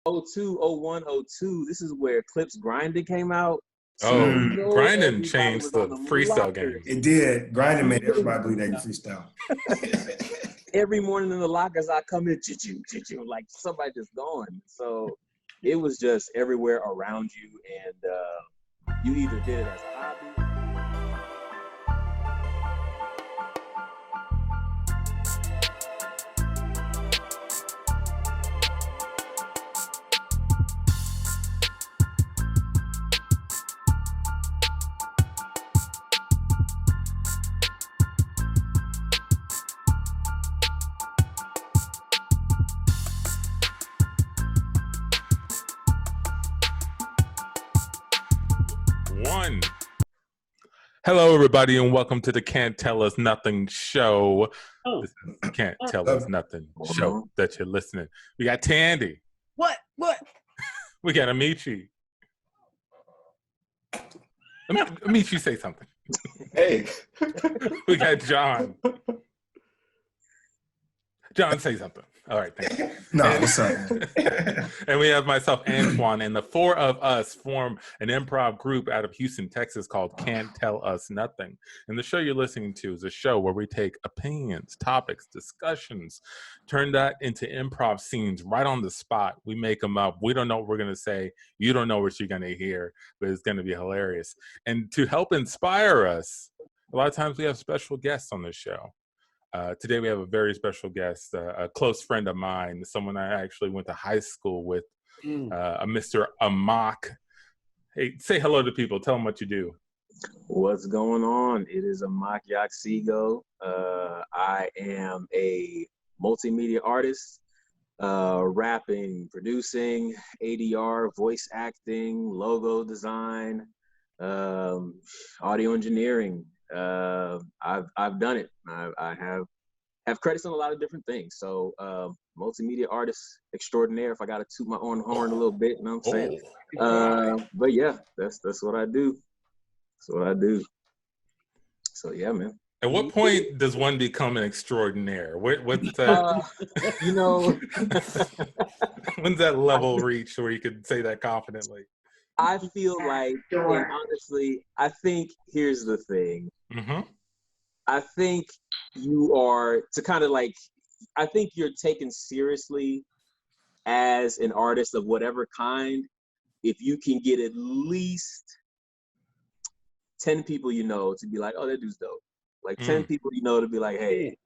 02, 01, 02. This is where Clips Grinding came out. So Grinding changed the freestyle game. It did. Grinding made everybody believe they could freestyle. Every morning in the lockers, I come in, like somebody just going. So it was just everywhere around you, and you either did it as a hobby. Hello, everybody, and welcome to the Can't Tell Us Nothing show. This is the Can't Tell Us Nothing show that you're listening. We got Tandy. What? We got Amici. Amici, say something. Hey. We got John. John, say something. All right, thank you. No, what's up? And we have myself, Antoine, and the four of us form an improv group out of Houston, Texas called Can't Tell Us Nothing. And the show you're listening to is a show where we take opinions, topics, discussions, turn that into improv scenes right on the spot. We make them up. We don't know what we're going to say. You don't know what you're going to hear, but it's going to be hilarious. And to help inspire us, a lot of times we have special guests on this show. Today we have a very special guest, a close friend of mine, someone I actually went to high school with, a Mr. Amahk. Hey, say hello to people. Tell them what you do. What's going on? It is King Yakseego. I am a multimedia artist, rapping, producing, ADR, voice acting, logo design, audio engineering. I've done it. I have credits on a lot of different things. So multimedia artist extraordinaire. If I got to toot my own horn a little bit, you know what I'm saying? But yeah, that's what I do. That's what I do. So yeah, man. At what point does one become an extraordinaire? What's that? When's that level reached where you could say that confidently? I feel like, and honestly, I think here's the thing. Mm-hmm. I think you are I think you're taken seriously as an artist of whatever kind if you can get at least 10 people you know to be like, oh, that dude's dope. Like 10 people you know to be like, hey,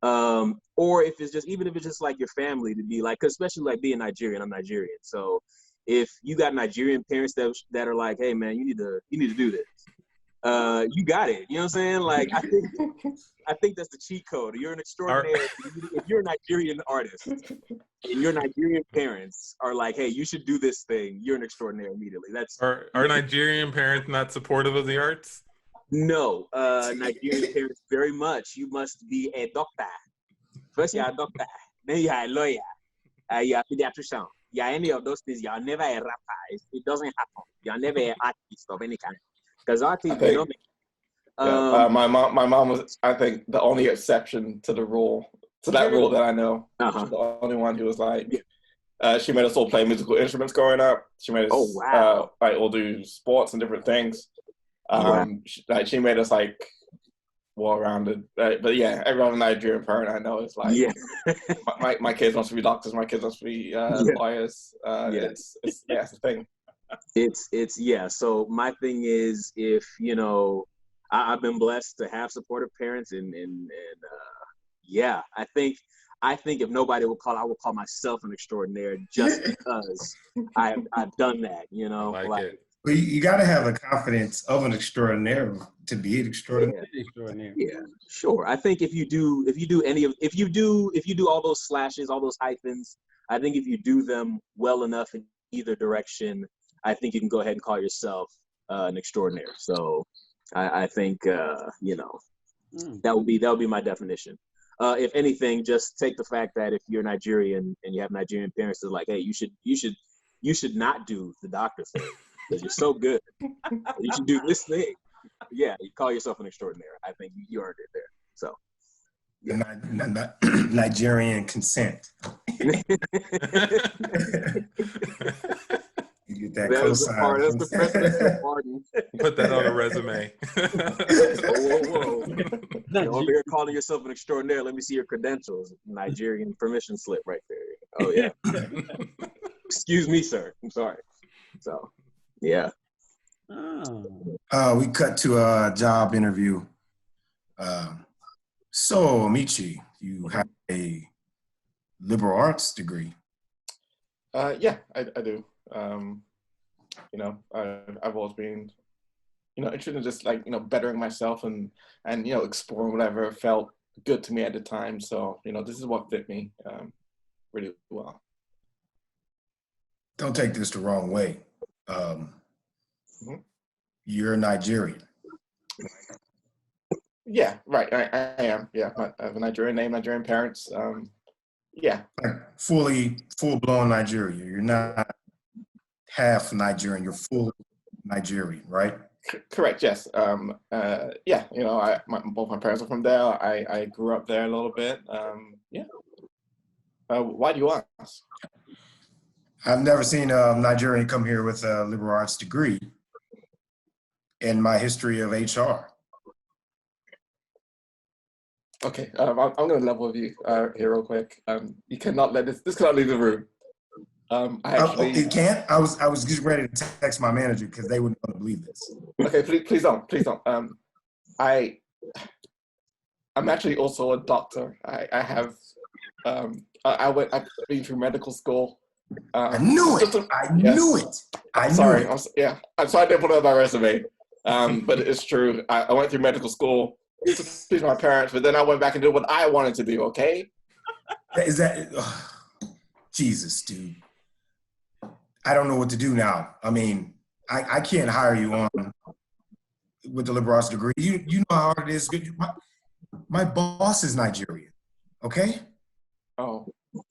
or if it's just, even if it's just like your family to be like, 'cause especially like being Nigerian, I'm Nigerian. So if you got Nigerian parents that are like, hey man, you need to do this. You got it. You know what I'm saying? Like I think that's the cheat code. You're an extraordinary if you're a Nigerian artist and your Nigerian parents are like, hey, you should do this thing, you're an extraordinary immediately. That's Are Nigerian parents not supportive of the arts? No. Nigerian parents very much. You must be a doctor. First you're a doctor, then you're a lawyer, you're a pediatrician. Yeah, any of those things, you're never a rapper. It doesn't happen. You're never an artist of any kind. Because artists, they don't make my mom was, I think, the only exception to the rule, to that rule that I know. She's the only one who was like, she made us all play musical instruments growing up. She made us all do sports and different things. She made us like well-rounded. But yeah, every other Nigerian parent I know is like, my kids want to be doctors, my kids want to be lawyers. It's the thing. It's so my thing is, if I've been blessed to have supportive parents, and I think if nobody would call, I would call myself an extraordinaire just because I've done that, Like it. But you got to have the confidence of an extraordinaire to be an extraordinary. Yeah, sure. I think if you do all those slashes, all those hyphens, I think if you do them well enough in either direction, I think you can go ahead and call yourself an extraordinaire. So I think that would be my definition. If anything, just take the fact that if you're Nigerian and you have Nigerian parents that are like, hey, you should not do the doctor thing because you're so good. You should do this thing. Yeah, you call yourself an extraordinaire. I think you earned it there. So Nigerian consent. You get that That's the part. That's the presidential pardon. Put that on a resume. Whoa. You're over here calling yourself an extraordinaire. Let me see your credentials. Nigerian permission slip right there. Oh yeah. Excuse me, sir. I'm sorry. So, yeah. We cut to a job interview. So, Amici, you have a liberal arts degree. Yeah, I do. You know, I've always been, you know, interested in just like, you know, bettering myself and you know, exploring whatever felt good to me at the time. So, you know, this is what fit me really well. Don't take this the wrong way. You're Nigerian. Yeah, right. I am. Yeah, I have a Nigerian name, Nigerian parents. Yeah. Like full-blown Nigerian. You're not half Nigerian. You're full Nigerian, right? Correct. Yes. Yeah. You know, both my parents are from there. I grew up there a little bit. Yeah. Why do you ask? I've never seen a Nigerian come here with a liberal arts degree in my history of HR. Okay, I'm going to level with you here real quick. You cannot let this cannot leave the room. It can't? I was just ready to text my manager because they wouldn't believe this. Okay, please don't. I'm actually also a doctor. I've been through medical school. I knew it. I knew it. I'm sorry. I'm sorry I didn't put it on my resume. But it's true. I went through medical school to please my parents, but then I went back and did what I wanted to do. Okay. Is that Jesus, dude? I don't know what to do now. I mean, I can't hire you on with the liberal arts degree. You know how hard it is. My boss is Nigerian. Okay. Oh.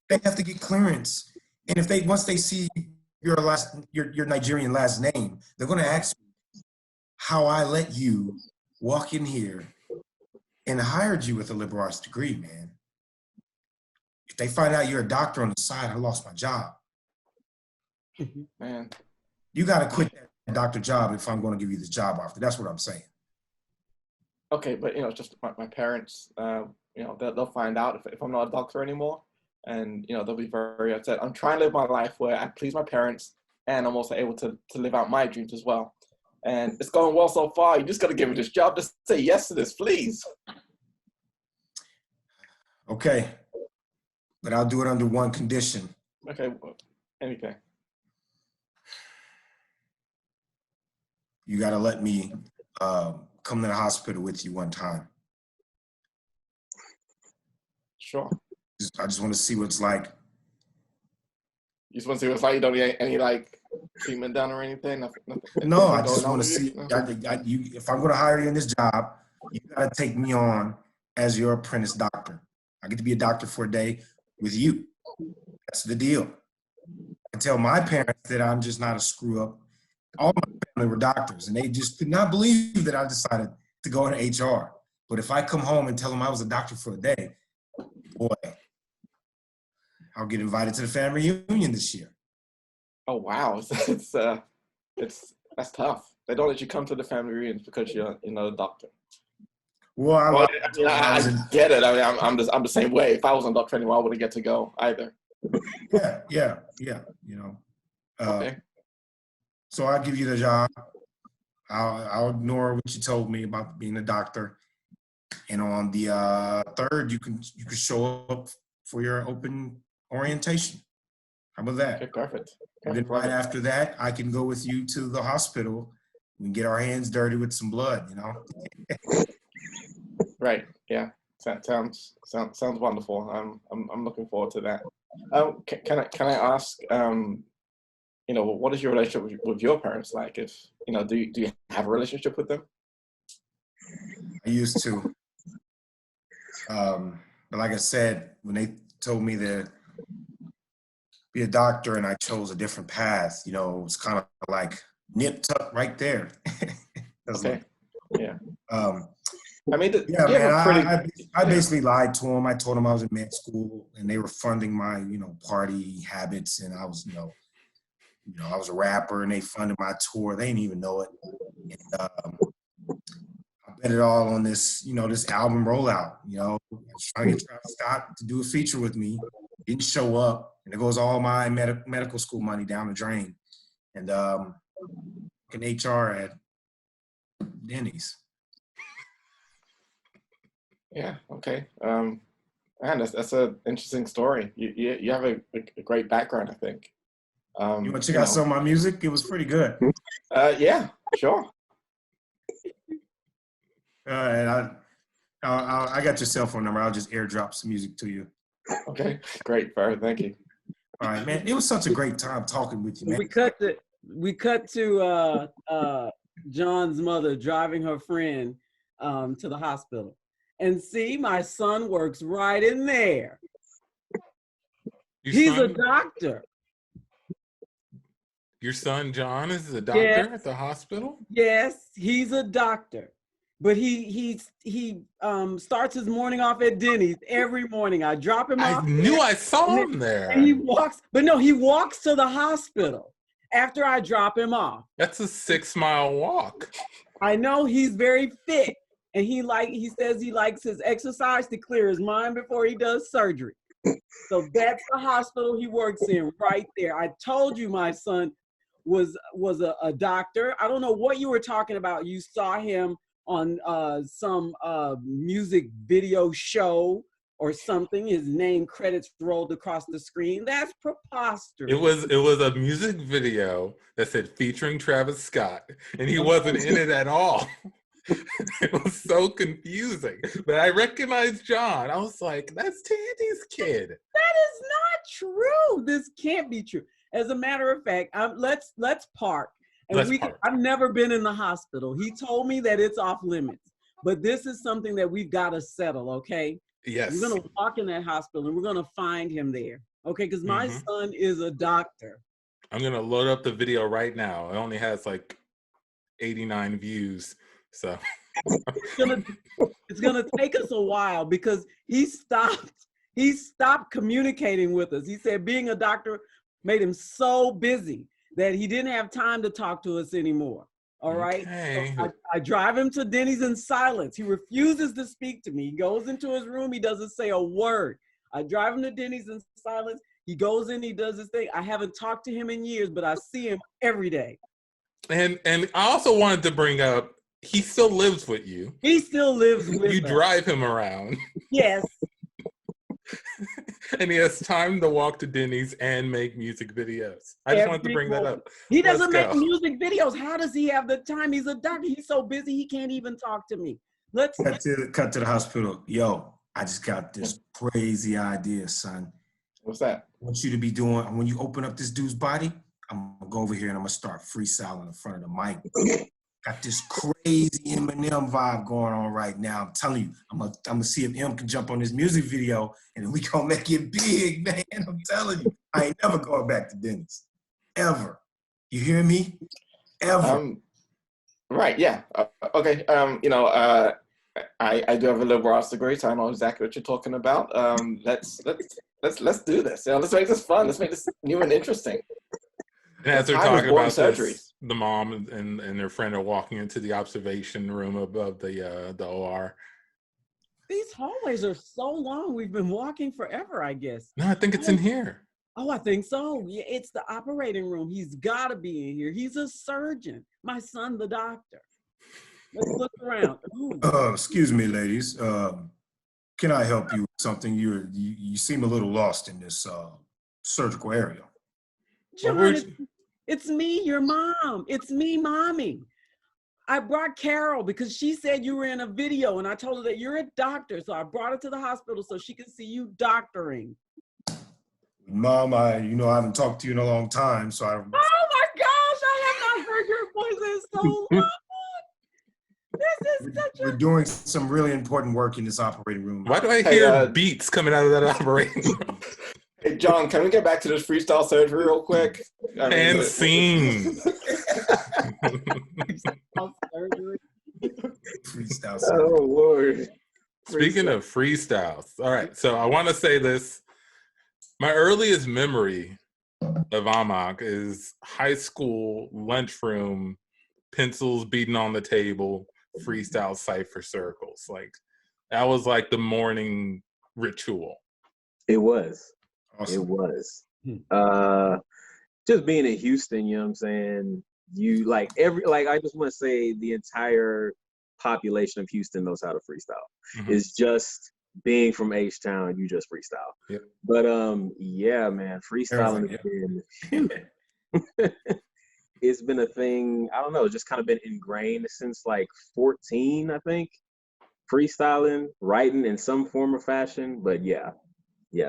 They have to get clearance, and if once they see your Nigerian last name, they're going to ask me how I let you walk in here and hired you with a liberal arts degree, man. If they find out you're a doctor on the side, I lost my job. Man. You got to quit that doctor job if I'm going to give you this job offer. That's what I'm saying. Okay, but you know, just my parents, you know, they'll find out if I'm not a doctor anymore, and you know, they'll be very upset. I'm trying to live my life where I please my parents, and I'm also able to live out my dreams as well. And it's going well so far. You just got to give me this job. Just say yes to this, please. Okay, but I'll do it under one condition. Okay, anything. You got to let me come to the hospital with you one time. Sure. I just want to see what it's like. You just want to see what it's like? You don't need any like treatment done or anything? Nothing no, I just want to see. If I'm going to hire you in this job, you got to take me on as your apprentice doctor. I get to be a doctor for a day with you. That's the deal. I tell my parents that I'm just not a screw up. All my family were doctors, and they just could not believe that I decided to go into HR. But if I come home and tell them I was a doctor for a day, boy, I'll get invited to the family reunion this year. Oh wow, that's tough. They don't let you come to the family reunions because you're a doctor. Well, I get it. I mean, I'm the same way. If I wasn't a doctor anymore, I wouldn't get to go either. Yeah. You know. Okay. So I'll give you the job. I'll ignore what you told me about being a doctor. And on the 3rd, you can show up for your open orientation. How about that? Okay, perfect. And then right after that, I can go with you to the hospital and get our hands dirty with some blood, you know? Right. Yeah. Sounds wonderful. I'm looking forward to that. Can I ask? You know, what is your relationship with your parents like? If you know, do you have a relationship with them? I used to, but like I said, when they told me to be a doctor and I chose a different path, you know, it was kind of like nip tuck right there. Okay. Like, yeah. I mean, Yeah, you have a pretty. man. I basically lied to them. I told them I was in med school, and they were funding my, party habits, and I was, I was a rapper, and they funded my tour. They didn't even know it. And, I bet it all on this, this album rollout. I was trying to get Travis Scott to do a feature with me. Didn't show up, and it goes all my medical school money down the drain. And an HR at Denny's. Yeah. Okay. Man, that's an interesting story. You have a great background, I think. You want to check out some of my music? It was pretty good. Yeah. Sure. And I got your cell phone number. I'll just airdrop some music to you. Okay. Great, Barry. Thank you. All right, man. It was such a great time talking with you, man. We cut to John's mother driving her friend to the hospital. And see, my son works right in there. He's a doctor. Your son, John, is a doctor at the hospital? Yes, he's a doctor. But he starts his morning off at Denny's every morning. I drop him off. I knew I saw him there. And he walks to the hospital after I drop him off. That's a 6-mile walk. I know he's very fit. And he says he likes his exercise to clear his mind before he does surgery. So that's the hospital he works in right there. I told you my son was a doctor. I don't know what you were talking about. You saw him on some music video show or something. His name credits rolled across the screen. That's preposterous. It was a music video that said featuring Travis Scott, and he wasn't in it at all. It was so confusing. But I recognized John. I was like, that's Tandy's kid. That is not true. This can't be true. As a matter of fact, let's park. And I've never been in the hospital. He told me that it's off limits. But this is something that we've got to settle, okay? Yes. We're going to walk in that hospital and we're going to find him there. Okay, because my son is a doctor. I'm going to load up the video right now. It only has like 89 views. So it's gonna take us a while because he stopped communicating with us. He said being a doctor made him so busy that he didn't have time to talk to us anymore. All right. Okay. So I drive him to Denny's in silence. He refuses to speak to me. He goes into his room. He doesn't say a word. I drive him to Denny's in silence. He goes in, he does his thing. I haven't talked to him in years, but I see him every day. And I also wanted to bring up, he still lives with you. He still lives with You us. drive him around. Yes. And he has time to walk to Denny's and make music videos. I just wanted to bring that up. He doesn't make music videos. How does he have the time? He's a doctor. He's so busy he can't even talk to me. Cut to the hospital. Yo, I just got this crazy idea, son. What's that? I want you to be doing, when you open up this dude's body, I'm gonna go over here and I'm gonna start freestyling in front of the mic. Got this crazy Eminem vibe going on right now. I'm telling you, I'm gonna see if M can jump on this music video and then we gonna make it big, man. I'm telling you, I ain't never going back to Denny's, ever. You hear me? Ever. Right. Yeah. Okay. I do have a liberal arts degree, so I know exactly what you're talking about. Let's do this. Let's make this fun. Let's make this new and interesting. And as they're talking about this, the mom and their friend are walking into the observation room above the OR. These hallways are so long. We've been walking forever, I guess. No, I think it's in here. Oh, I think so. Yeah, it's the operating room. He's got to be in here. He's a surgeon. My son, the doctor. Let's look around. Excuse me, ladies. Can I help you with something? You seem a little lost in this surgical area. John, it's me, your mom. It's me, mommy. I brought Carol because she said you were in a video and I told her that you're a doctor. So I brought her to the hospital so she can see you doctoring. Mom, I haven't talked to you in a long time, so Oh my gosh, I have not heard your voice in so long. We're doing some really important work in this operating room. Why do I hear beats coming out of that operating room? Hey, John, can we get back to this freestyle surgery real quick? And scene. Freestyle. Oh Lord. Speaking of freestyles, all right. So I want to say this. My earliest memory of Amahk is high school lunchroom, pencils beating on the table, freestyle cipher circles. Like that was like the morning ritual. It was. Awesome. It was. Just being in Houston, you know what I'm saying? You like I just want to say the entire population of Houston knows how to freestyle. Mm-hmm. It's just being from H-Town, you just freestyle. Yep. But yeah, man, freestyling has been it's been a thing, I don't know, just kind of been ingrained since like 14, I think. Freestyling, writing in some form or fashion, but yeah.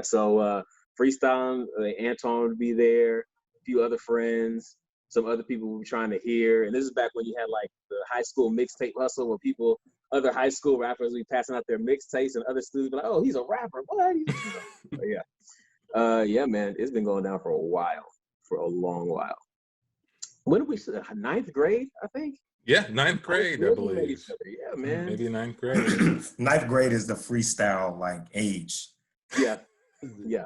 So freestyling, Antoine would be there, a few other friends, some other people we were trying to hear. And this is back when you had like the high school mixtape hustle where other high school rappers would be passing out their mixtapes and other students be like, oh, he's a rapper. What? But yeah. Yeah, man, it's been going down for a long while. When did we say? 9th grade, I think? Yeah, 9th grade, I believe. Yeah, man. Maybe 9th grade. 9th grade is the freestyle like age. Yeah.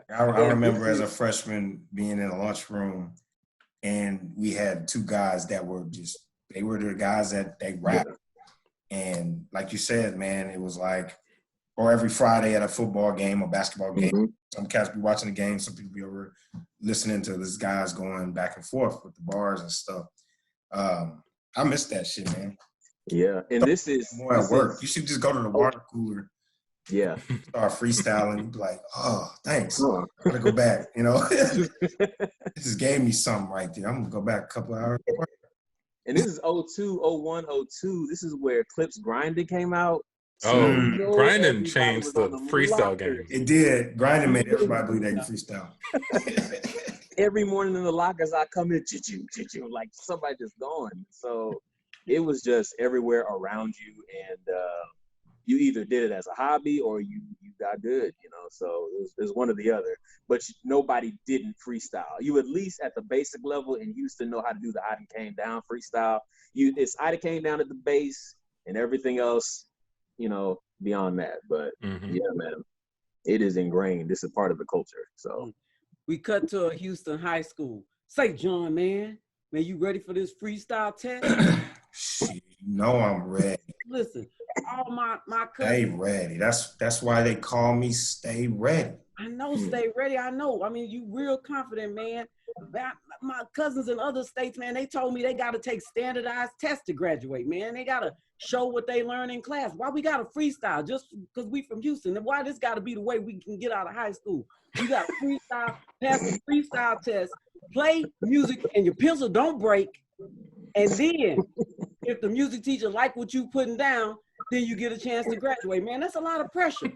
I remember as a freshman being in a lunchroom, and we had two guys that were they were the guys that they rap. Yeah. And like you said, man, it was like, or every Friday at a football game or basketball game, mm-hmm. Some cats be watching the game, some people be over listening to this guys going back and forth with the bars and stuff. I miss that shit, man. Yeah, and this is more at work. You should just go to the water cooler. Yeah. Start freestyling. You'd be like, oh, thanks. I'm gonna go back, you know. It just gave me something right there. I'm gonna go back a couple hours. And this is 02, 01, 02. This is where Clips Grinding came out. So Grinding changed the freestyle game. It did. Grinding made everybody believe they could freestyle. Every morning in the lockers, I come in, like somebody just going. So it was just everywhere around you, and you either did it as a hobby or you got good, you know. So it was one or the other. But nobody didn't freestyle. You at least at the basic level in Houston know how to do the I Done Came Down freestyle. It's I Done Came Down at the base and everything else, you know, beyond that. But yeah, man, it is ingrained. This is part of the culture. So we cut to a Houston high school. Say, John, man, you ready for this freestyle test? Shit, you know I'm ready. Listen, all my cousins. Stay ready. That's why they call me Stay Ready. I know, stay ready. I know. I mean, you real confident, man. My cousins in other states, man, they told me they got to take standardized tests to graduate, man. They got to show what they learn in class. Why we got to freestyle? Just because we from Houston. And why this got to be the way we can get out of high school? You got to freestyle, pass the freestyle test, play music, and your pencil don't break. And then, if the music teacher like what you putting down, then you get a chance to graduate. Man, that's a lot of pressure.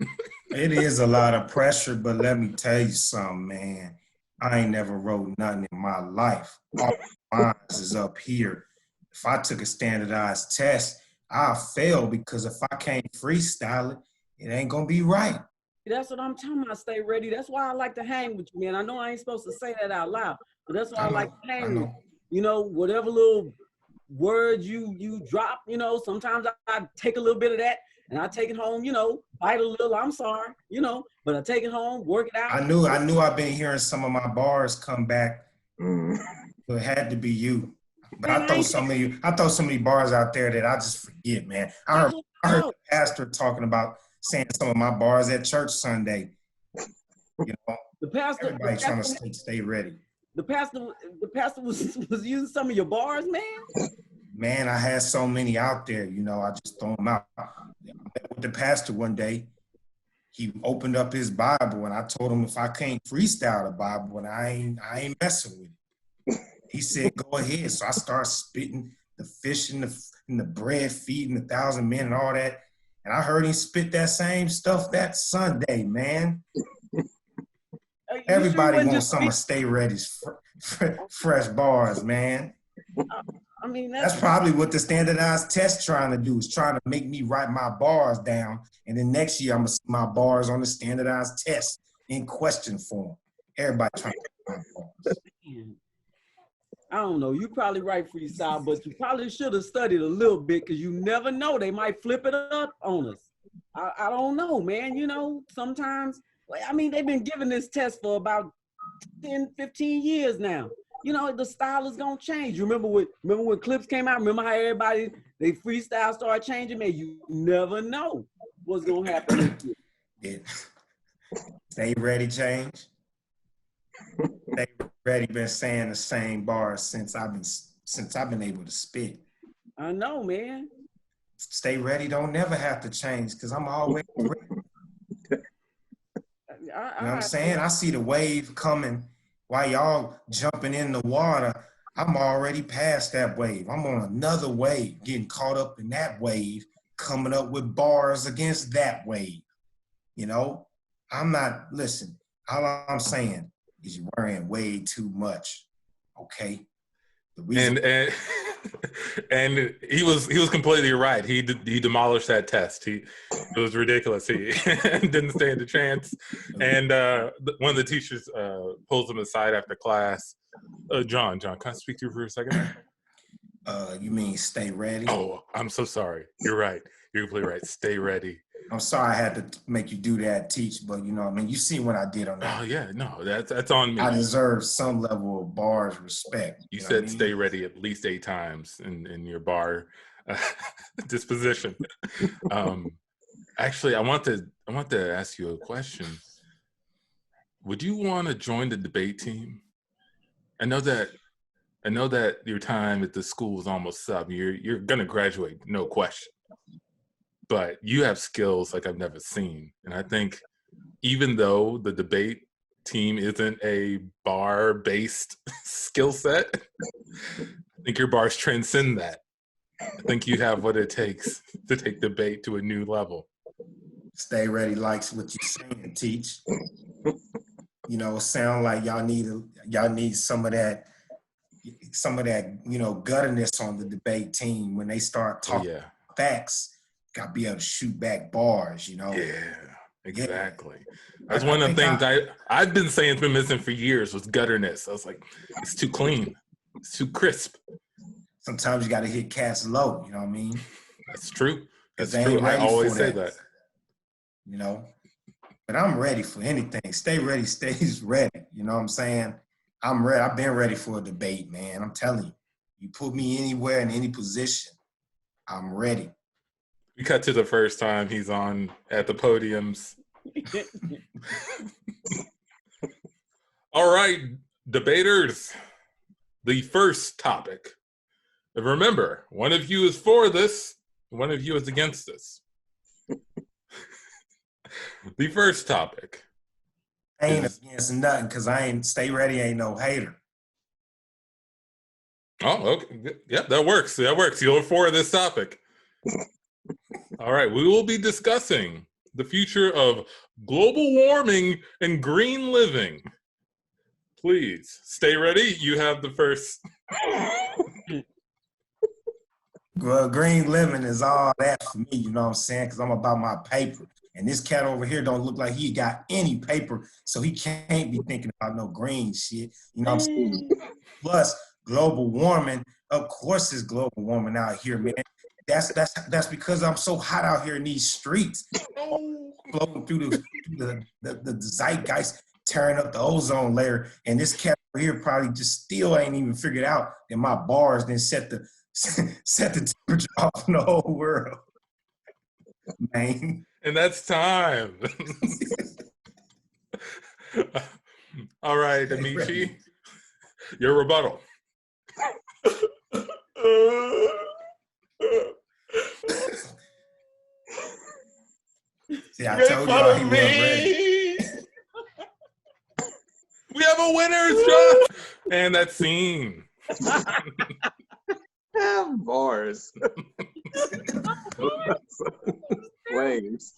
It is a lot of pressure, but let me tell you something, man. I ain't never wrote nothing in my life. All my lines is up here. If I took a standardized test, I'll fail because if I can't freestyle it, it ain't gonna be right. That's what I'm talking about, stay ready. That's why I like to hang with you, man. I know I ain't supposed to say that out loud, but that's why I like to hang with you. You know, whatever little words you drop, you know, sometimes I take a little bit of that and I take it home, you know, bite a little, I'm sorry, you know, but I take it home, work it out. I knew I've been hearing some of my bars come back, but it had to be you. But man, I throw so many bars out there that I just forget, man. I heard the pastor talking about saying some of my bars at church Sunday. You know, everybody trying to stay ready. The pastor was using some of your bars, man. Man, I had so many out there, you know, I just throw them out. I met with the pastor one day. He opened up his Bible and I told him if I can't freestyle the Bible, and I ain't messing with it. He said, go ahead. So I started spitting the fish and the bread, feeding 1,000 men and all that. And I heard him spit that same stuff that Sunday, man. Everybody wants some of Stay Ready's fresh bars, man. I mean, that's probably what the standardized test trying to do, is trying to make me write my bars down. And then next year, I'm going to see my bars on the standardized test in question form. Everybody trying to write bars. I don't know. You probably write freestyle, but you probably should have studied a little bit because you never know. They might flip it up on us. I don't know, man. You know, sometimes, I mean, they've been giving this test for about 10, 15 years now. You know, the style is going to change. You remember when clips came out? Remember how everybody, they freestyle started changing? Man, you never know what's going to happen. Yeah. Stay ready, change. Stay ready been saying the same bars since I've been able to spit. I know, man. Stay ready, don't never have to change because I'm always ready. You know what I'm saying? I see the wave coming while y'all jumping in the water. I'm already past that wave. I'm on another wave, getting caught up in that wave, coming up with bars against that wave. You know, listen, all I'm saying is you're worrying way too much, okay? The reason and he was completely right. He demolished that test. It was ridiculous. He didn't stand a chance. And one of the teachers pulls him aside after class. John, can I speak to you for a second? You mean stay ready? Oh, I'm so sorry. You're right. You're completely right. Stay ready. I'm sorry I had to make you do that, teach, but you know, I mean, you see what I did on that. Oh yeah, no, that's on me. I deserve some level of bars respect. You said stay ready at least 8 times in your bar disposition. Actually, I want to ask you a question. Would you want to join the debate team? I know that your time at the school is almost up. You're gonna graduate, no question. But you have skills like I've never seen. And I think even though the debate team isn't a bar-based skill set, I think your bars transcend that. I think you have what it takes to take debate to a new level. Stay ready likes what you're saying, teach. You know, sound like y'all need some of that, you know, gutterness on the debate team when they start talking facts. Got to be able to shoot back bars, you know? Yeah, exactly. That's one of the things I've been saying has been missing for years was gutterness. I was like, it's too clean. It's too crisp. Sometimes you got to hit cats low, you know what I mean? That's true. That's they true. I always say that. You know? But I'm ready for anything. Stay ready, stays ready. You know what I'm saying? I'm ready. I've been ready for a debate, man. I'm telling you. You put me anywhere in any position, I'm ready. We cut to the first time he's on at the podiums. All right, debaters, the first topic. And remember, one of you is for this, one of you is against this. The first topic. I ain't against nothing because stay ready, ain't no hater. Oh, okay. Yeah, that works. That works. You're for this topic. All right, we will be discussing the future of global warming and green living. Please stay ready. You have the first. Well, green living is all that for me, you know what I'm saying? Because I'm about my paper. And this cat over here don't look like he got any paper, so he can't be thinking about no green shit. You know what I'm saying? Plus, global warming, of course it's global warming out here, man. That's because I'm so hot out here in these streets. Flowing through the zeitgeist, tearing up the ozone layer. And this cat over here probably just still ain't even figured out that my bars then set the temperature off in the whole world. Man. And that's time. All right, Amici, your rebuttal. See, I told y'all he wasn't ready. We have a winner, John. And that scene. Bars. Flames.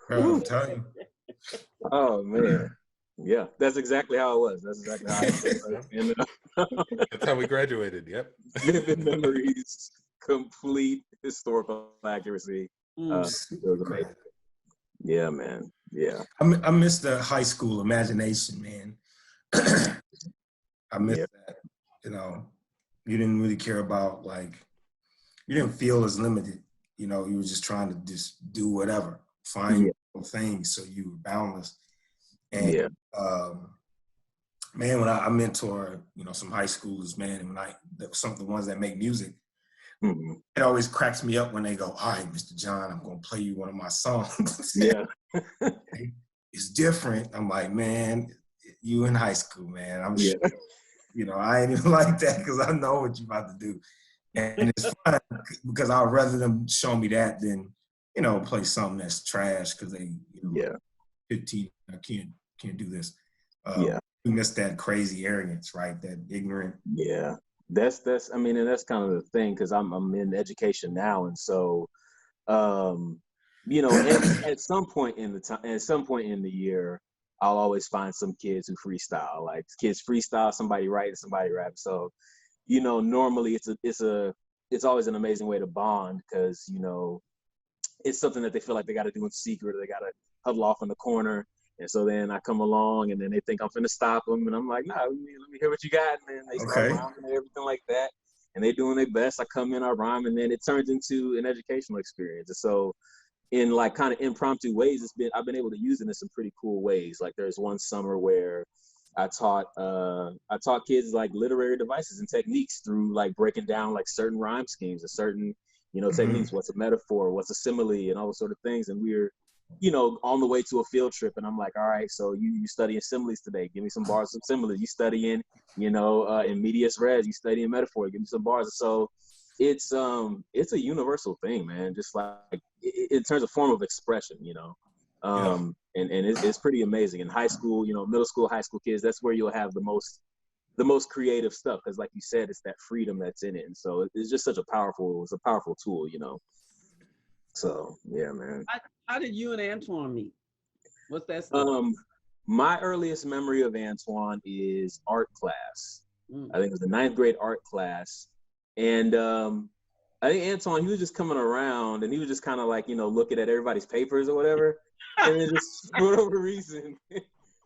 Bro, I'm telling you. Oh man. Yeah, that's exactly how it was. That's exactly how it was. That's how we graduated. Yep. Vivid memories, complete historical accuracy. It was amazing. Yeah, man. Yeah. I miss the high school imagination, man. I miss that. You know, you didn't really care about like, you didn't feel as limited. You know, you were just trying to just do whatever, find things. So you were boundless. And man, when I mentor, you know, some high schoolers, man, and some of the ones that make music, it always cracks me up when they go, all right, Mr. John, I'm going to play you one of my songs. Yeah. It's different. I'm like, man, you in high school, man. I'm sure, you know, I ain't even like that because I know what you're about to do. And it's fun because I'd rather them show me that than, you know, play something that's trash because they, you know, 15, I can't do this. We miss that crazy arrogance, right? That ignorant. Yeah. That's I mean, and that's kind of the thing because I'm in education now, and so you know, at some point in the year, I'll always find some kids who freestyle. Like kids freestyle, somebody writes, somebody raps. So, you know, normally it's always an amazing way to bond because, you know, it's something that they feel like they got to do in secret, or they got to huddle off in the corner. And so then I come along, and then they think I'm finna stop them, and I'm like, nah, let me hear what you got. And then they start rhyming and everything like that, and they doing their best. I come in, I rhyme, and then it turns into an educational experience. And so, in like kind of impromptu ways, I've been able to use it in some pretty cool ways. Like there's one summer where I taught kids like literary devices and techniques through like breaking down like certain rhyme schemes and certain, you know, techniques. What's a metaphor? What's a simile? And all those sort of things. And we're, you know, on the way to a field trip, and I'm like, all right, so you studying similes today? Give me some bars, some similes. You studying, you know, in medias res? You studying metaphor? Give me some bars. So it's a universal thing, man. Just like in terms of form of expression, you know. And it's pretty amazing. In high school, you know, middle school, high school kids, that's where you'll have the most creative stuff, because like you said, it's that freedom that's in it. And so it's just such a powerful tool, you know. So yeah, man. How did you and Antoine meet? What's that story? My earliest memory of Antoine is art class. I think it was the 9th grade art class. And I think Antoine, he was just coming around, and he was just kind of like, you know, looking at everybody's papers or whatever. And then just for whatever reason,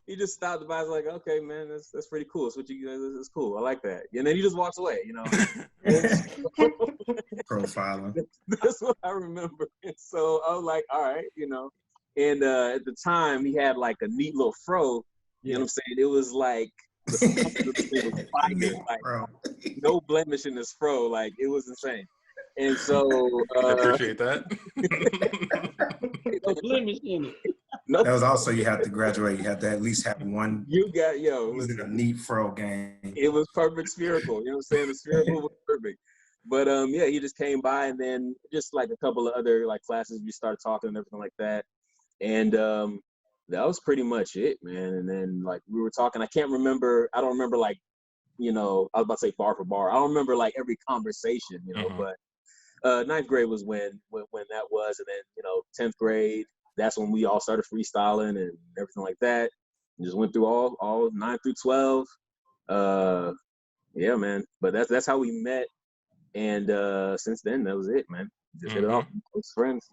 he just stopped by. I was like, okay, man, that's pretty cool. That's what you guys, that's cool. I like that. And then he just walks away, you know. Profiling. That's what I remember. And so I was like, all right, you know. And at the time, he had like a neat little fro. You know what I'm saying? It was like it was fire, like no blemish in this fro. Like it was insane. And so I appreciate that. No blemish in it. Nope. That was also, you have to graduate. You have to at least have one. You got, it was a neat fro game. It was perfect spherical. You know what I'm saying? The spherical was perfect. But yeah, he just came by, and then just like a couple of other like classes, we started talking and everything like that. And that was pretty much it, man. And then like we were talking, I don't remember like, you know, I was about to say bar for bar. I don't remember like every conversation, you know, but 9th grade was when that was. And then, you know, 10th grade, that's when we all started freestyling and everything like that. And just went through all 9 through 12. Yeah, man. But that's how we met. And since then, that was it, man. Just hit it off, close friends,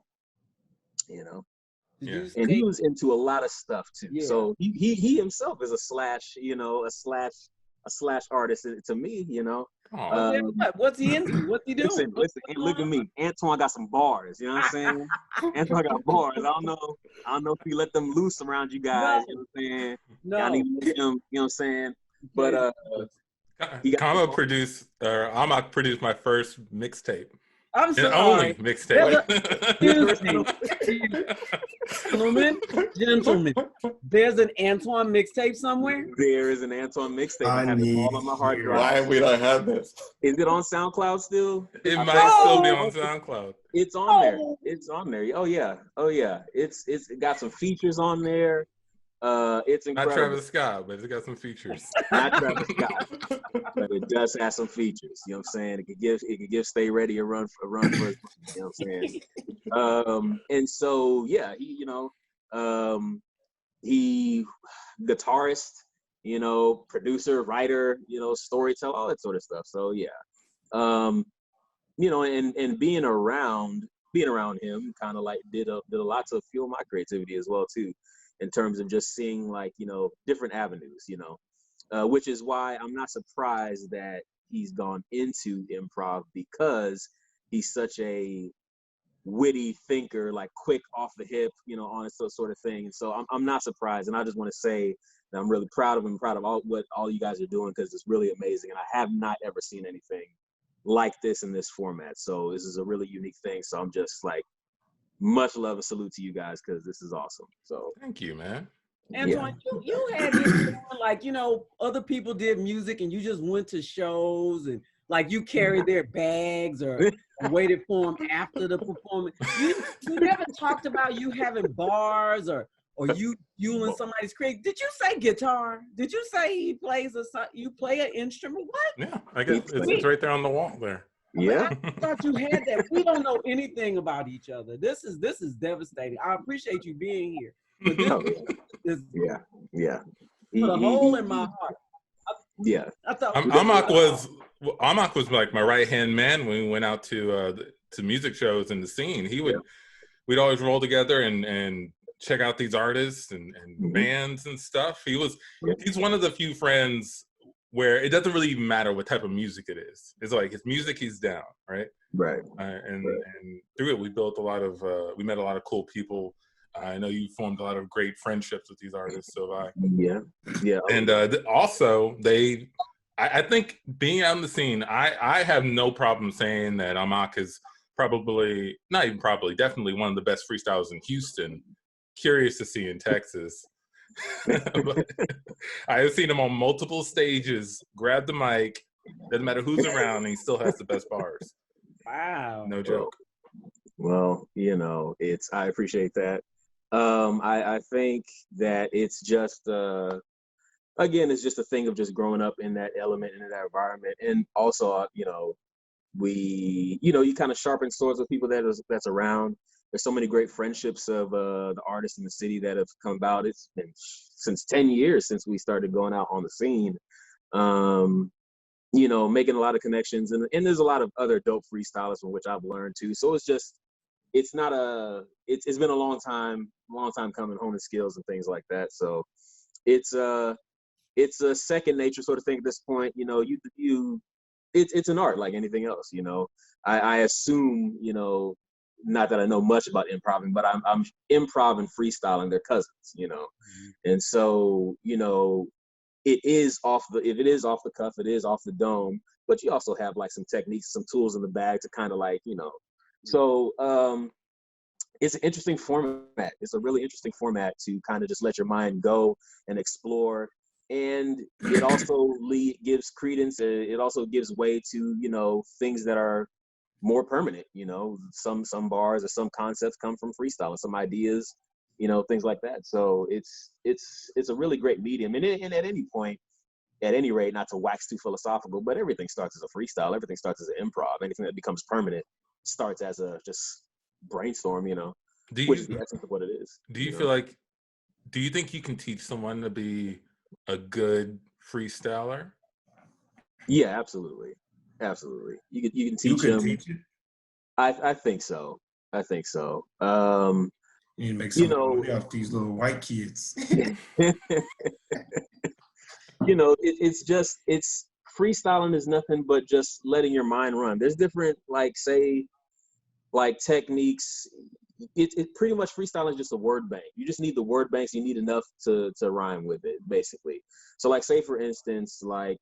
you know. And he was into a lot of stuff too. Yeah. So he himself is a slash artist to me, you know. What's he into? What's he doing? Listen, look at me. Antoine got some bars, you know what I'm saying? Antoine got bars. I don't know if he let them loose around you guys, you know what I'm saying? No. Y'all need to let him, you know what I'm saying? But Amahk produced my first mixtape. I'm sorry. Only mixtape. Gentlemen, there's an Antoine mixtape somewhere? There is an Antoine mixtape. I have it all on my hard drive. Why we don't have this? Is it on SoundCloud still? It might still be on SoundCloud. It's on there. It's on there. Oh yeah. It's got some features on there. It's incredible. Not Travis Scott, but it's got some features. Not Travis Scott, but it does have some features. You know what I'm saying? It could give Stay Ready a run for his money. You know what I'm saying? And so yeah, he guitarist, you know, producer, writer, you know, storyteller, all that sort of stuff. So yeah, you know, and being around him kind of like did a lot to fuel my creativity as well too, in terms of just seeing like, you know, different avenues, you know. which is why I'm not surprised that he's gone into improv, because he's such a witty thinker, like quick off the hip, you know, honest sort of thing. And so I'm not surprised, and I just want to say that I'm really proud of him, proud of what all you guys are doing, because it's really amazing, and I have not ever seen anything like this in this format. So this is a really unique thing. So I'm just like, much love and salute to you guys, because this is awesome. So thank you, man. Antoine, you had this going, like, you know, other people did music and you just went to shows and like you carried their bags or waited for them after the performance. You never talked about you having bars or you fueling somebody's creek. Did you say guitar? Did you say he plays you play an instrument? What? Yeah, I guess it's right there on the wall there. yeah. I thought you had that. We don't know anything about each other. This is devastating. I appreciate you being here. But this yeah. put a hole in my heart. I thought Amahk was like my right hand man when we went out to music shows in the scene. We'd always roll together and check out these artists and bands and stuff. He's one of the few friends where it doesn't really even matter what type of music it is. It's like his music, he's down, right? Right. And through it, we built we met a lot of cool people. I know you formed a lot of great friendships with these artists, so have I. Yeah. And also, I think being out in the scene, I have no problem saying that Amahk is definitely one of the best freestylers in Houston. Curious to see in Texas. But I have seen him on multiple stages, grab the mic, doesn't matter who's around, and he still has the best bars. Wow. No joke. Well, you know, I appreciate that. I think that it's just again, it's just a thing of just growing up in that element and in that environment. And also, you know, you kind of sharpen swords with people that's around. There's so many great friendships of the artists in the city that have come about. It's been since 10 years since we started going out on the scene. You know, making a lot of connections, and there's a lot of other dope freestylers from which I've learned too. So it's been a long time coming, honing skills and things like that. So it's a second nature sort of thing at this point. You know, it's an art like anything else. You know, I assume, you know, not that I know much about improv, but I'm improv and freestyling, they're cousins, you know. And so, you know, if it is off the cuff, it is off the dome, but you also have like some techniques, some tools in the bag to kind of like, you know. So it's an interesting format. It's a really interesting format to kind of just let your mind go and explore. And it also gives credence. It also gives way to, you know, things that are more permanent. You know, some bars or some concepts come from freestyle, some ideas, you know, things like that. So it's a really great medium. And at any point, at any rate, not to wax too philosophical, but everything starts as a freestyle. Everything starts as an improv. Anything that becomes permanent starts as a just brainstorm, you know, which is the essence of what it is. Do you think you can teach someone to be a good freestyler? Yeah, absolutely. You can teach them. Teach it? I think so. You need to make some money off these little white kids. You know, it's freestyling is nothing but just letting your mind run. There's different, like, say, like techniques. It pretty much, freestyling is just a word bank. You just need the word banks. You need enough to rhyme with it, basically. So like, say for instance, like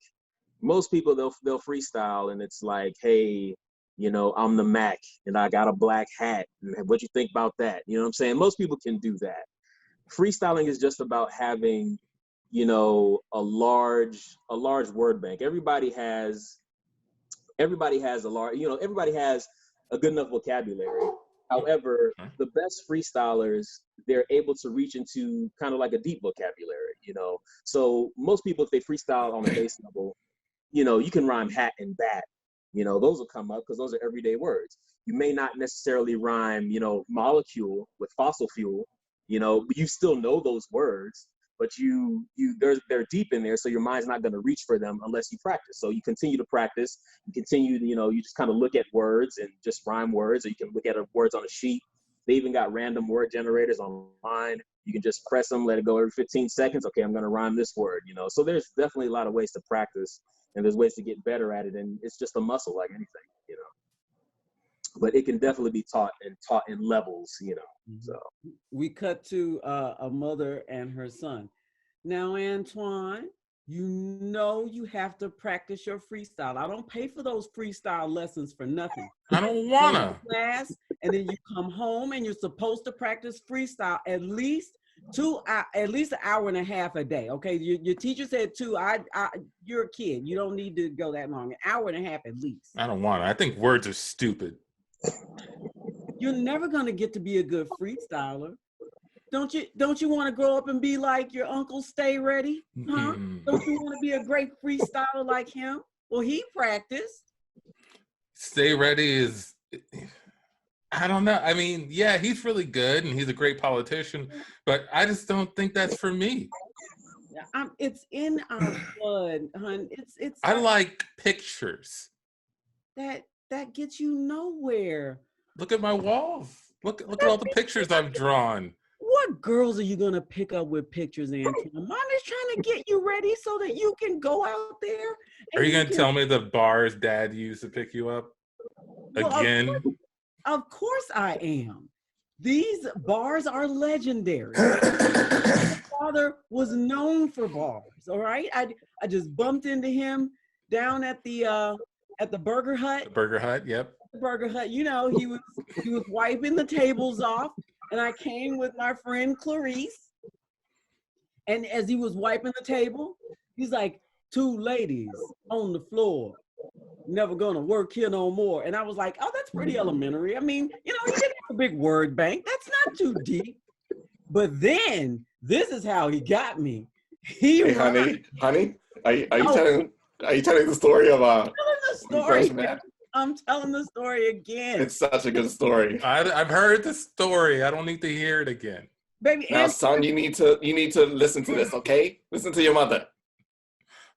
most people, they'll freestyle and it's like, hey, you know, I'm the Mac and I got a black hat. What you think about that? You know what I'm saying? Most people can do that. Freestyling is just about having, you know, a large word bank. Everybody has a large, you know, everybody has a good enough vocabulary. However, the best freestylers, they're able to reach into kind of like a deep vocabulary, you know. So most people, if they freestyle on a base level, you know, you can rhyme hat and bat. You know, those will come up because those are everyday words. You may not necessarily rhyme, you know, molecule with fossil fuel, you know, but you still know those words, but they're deep in there, so your mind's not going to reach for them unless you practice. So you continue to practice, you know, you just kind of look at words and just rhyme words, or you can look at words on a sheet. They even got random word generators online. You can just press them, let it go every 15 seconds. Okay, I'm going to rhyme this word, you know. So there's definitely a lot of ways to practice, and there's ways to get better at it, and it's just a muscle like anything, you know. But it can definitely be taught in levels, you know. So we cut to a mother and her son. Now, Antoine, you know you have to practice your freestyle. I don't pay for those freestyle lessons for nothing. I don't wanna. Class, and then you come home and you're supposed to practice freestyle at least an hour and a half a day. Okay, your teacher said 2. You're a kid. You don't need to go that long. An hour and a half at least. I don't wanna. I think words are stupid. You're never gonna get to be a good freestyler. Don't you want to grow up and be like your uncle Stay Ready? Huh? Don't you want to be a great freestyler like him? Well, he practiced. Stay Ready is, I don't know. I mean, yeah, he's really good and he's a great politician, but I just don't think that's for me. It's in our blood, hon. It's. I like pictures. That gets you nowhere. Look at my walls. Look at all the pictures I've drawn. What girls are you gonna pick up with pictures, Antoine? Mom is trying to get you ready so that you can go out there. Are you gonna tell me the bars Dad used to pick you up again? Well, of course I am. These bars are legendary. My father was known for bars. All right, I just bumped into him down at the Burger Hut. The Burger Hut, yep. The Burger Hut. You know, he was wiping the tables off. And I came with my friend Clarice. And as he was wiping the table, he's like, 2 ladies on the floor, never gonna work here no more. And I was like, oh, that's pretty elementary. I mean, you know, he didn't have a big word bank. That's not too deep. But then this is how he got me. Hey, honey, are you telling the story of I'm telling the story again. It's such a good story. I've heard the story. I don't need to hear it again. Baby, now, son, you need to listen to this, okay? Listen to your mother.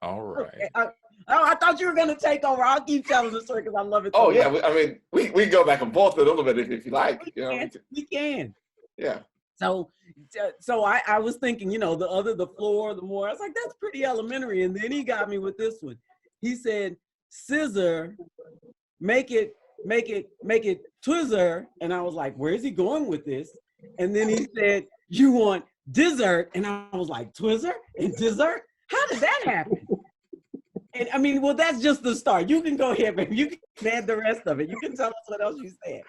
All right. Okay. I thought you were gonna take over. I'll keep telling the story because I love it. Oh yeah, I mean, we go back and forth a little bit if you like. We can. Yeah. So I was thinking, you know, the floor, the more. I was like, that's pretty elementary. And then he got me with this one. He said, scissor, make it twizzer. And I was like, where is he going with this? And then he said, you want dessert. And I was like, twizzer and dessert? How did that happen? And I mean, well, that's just the start. You can go ahead, baby. You can add the rest of it. You can tell us what else you said.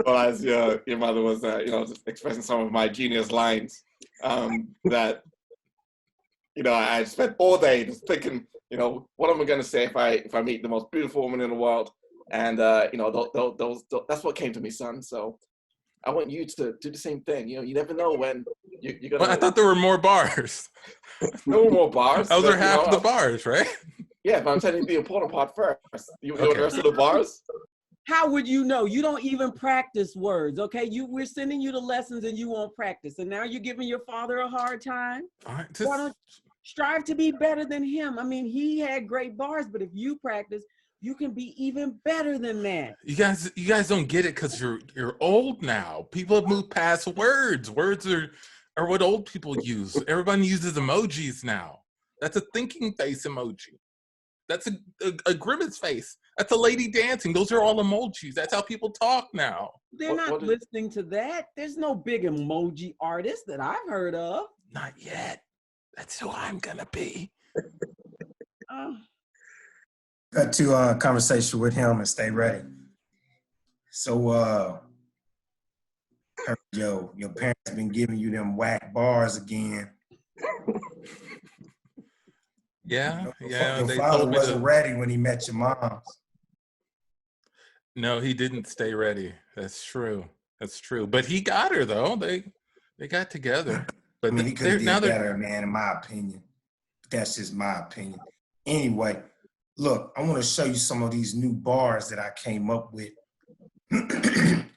Well, as your mother was, just expressing some of my genius lines, that, I spent all day just thinking, what am I going to say if I meet the most beautiful woman in the world? And, that's what came to me, son. So I want you to do the same thing. You never know when you're going to. Well, I thought there were more bars. No more bars. Those are half of the bars, right? Yeah, but I'm telling you the important part first. You know the rest of the bars? How would you know? You don't even practice words, okay? We're sending you the lessons and you won't practice. And now you're giving your father a hard time? Why don't strive to be better than him? I mean, he had great bars, but if you practice, you can be even better than that. You guys don't get it because you're old now. People have moved past words. Words are what old people use. Everybody uses emojis now. That's a thinking face emoji. That's a grimace face. That's a lady dancing. Those are all emojis. That's how people talk now. They're not listening to that. There's no big emoji artist that I've heard of. Not yet. That's who I'm gonna be. Got to a conversation with him and Stay Ready. So, your parents been giving you them whack bars again. Yeah. Your father wasn't ready when he met your mom's. No, he didn't stay ready. That's true. But he got her though. They got together. But I mean, he could have did better, man, in my opinion. That's just my opinion. Anyway, look, I want to show you some of these new bars that I came up with.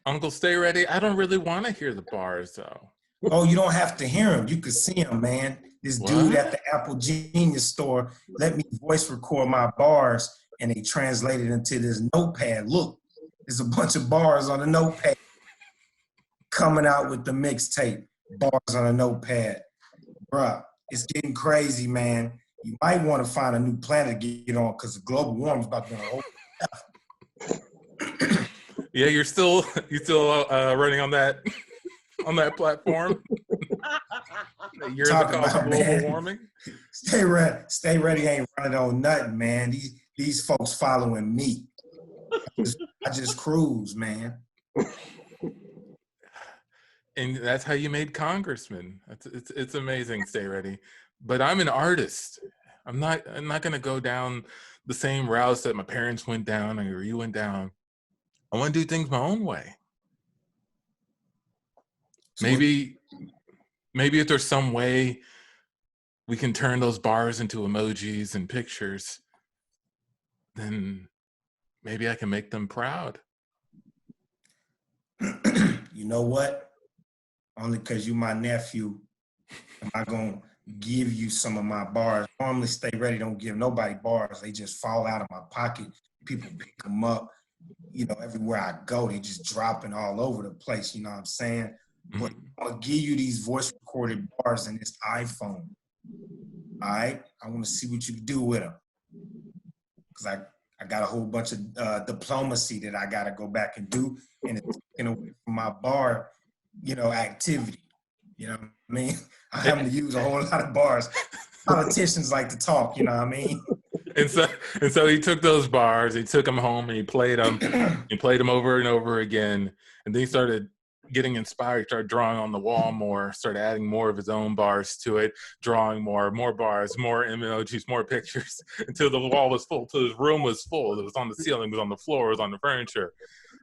Uncle Stay Ready, I don't really want to hear the bars though. Oh, you don't have to hear them. You can see them, man. This dude at the Apple Genius store let me voice record my bars and they translated into this notepad. Look, there's a bunch of bars on the notepad coming out with the mixtape. bars on a notepad. Bruh, it's getting crazy, man. You might want to find a new planet to get on because the global warming is about to be a whole. Yeah, you're still running on that platform. You're the Talking cause of about, global man. warming. Stay ready ain't running on nothing, man. These folks following me. I just cruise, man. And that's how you made congressman. It's amazing. Stay ready. But I'm an artist. I'm not gonna go down the same routes that my parents went down or you went down. I want to do things my own way. Maybe if there's some way we can turn those bars into emojis and pictures, then maybe I can make them proud. You know what? Only because you my nephew, am I gonna give you some of my bars. Normally Stay Ready don't give nobody bars. They just fall out of my pocket. People pick them up. You know, everywhere I go, they just dropping all over the place. You know what I'm saying? But I'm gonna give you these voice recorded bars in this iPhone. All right? I want to see what you do with them. Because I got a whole bunch of diplomacy that I got to go back and do. And it's taken away from my bar, you know, activity. You know what I mean? I having to use a whole lot of bars. Politicians like to talk, you know what I mean? And so he took those bars, he took them home, and he played them. He played them over and over again, and then he started getting inspired. He started drawing on the wall more, started adding more of his own bars to it, drawing more bars, more emojis, more pictures, until the wall was full, until his room was full. It was on the ceiling, it was on the floor, it was on the furniture.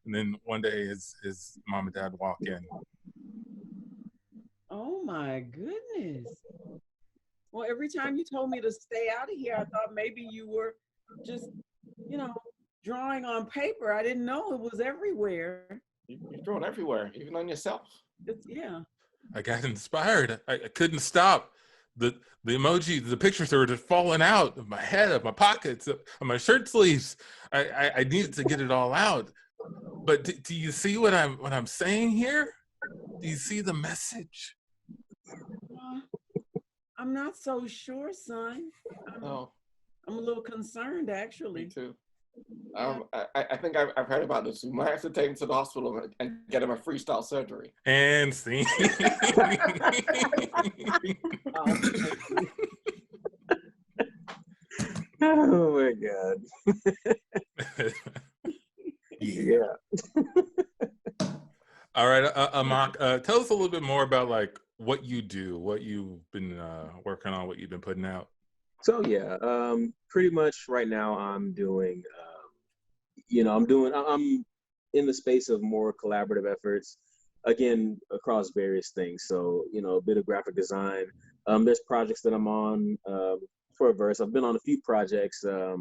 And then one day his mom and dad walk in. Oh my goodness. Well, every time you told me to stay out of here, I thought maybe you were just, you know, drawing on paper. I didn't know it was everywhere. You're drawing everywhere, even on yourself. Yeah. I got inspired. I couldn't stop. The emoji, the pictures were just falling out of my head, of my pockets, of my shirt sleeves. I needed to get it all out. But do you see what I'm saying here? Do you see the message? I'm not so sure, son. I'm a little concerned, actually. Me too. I think I've heard about this. We might have to take him to the hospital and get him a freestyle surgery. And see. Oh my God. Yeah. All right, Amahk, tell us a little bit more about like what you do, what you've been working on, what you've been putting out. So yeah, pretty much right now I'm doing, I'm in the space of more collaborative efforts, again, across various things. So, you know, a bit of graphic design. There's projects that I'm on for a verse. I've been on a few projects, a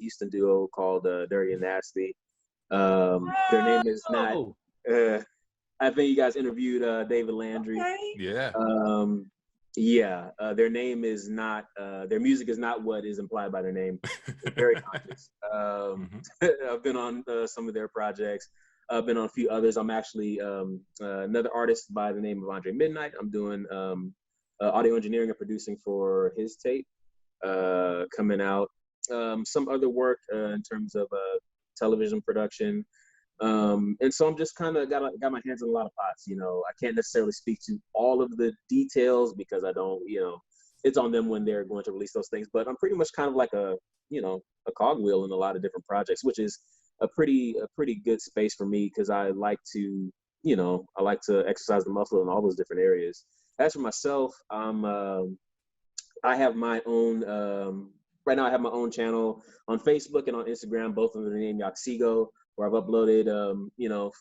Houston duo called Dirty and Nasty. Their name is not, I think you guys interviewed David Landry. Okay. Yeah. Their name is not, their music is not what is implied by their name. It's very conscious. I've been on some of their projects. I've been on a few others. I'm actually another artist by the name of Andre Midnight. I'm doing audio engineering and producing for his tape coming out. Some other work in terms of television production. And so I'm just kind of got my hands in a lot of pots. You know, I can't necessarily speak to all of the details because I don't, you know, it's on them when they're going to release those things. But I'm pretty much kind of like a cogwheel in a lot of different projects, which is a pretty good space for me because I like to exercise the muscle in all those different areas. As for myself, I have my own. Right now, I have my own channel on Facebook and on Instagram, both under the name Yakseego, where I've uploaded,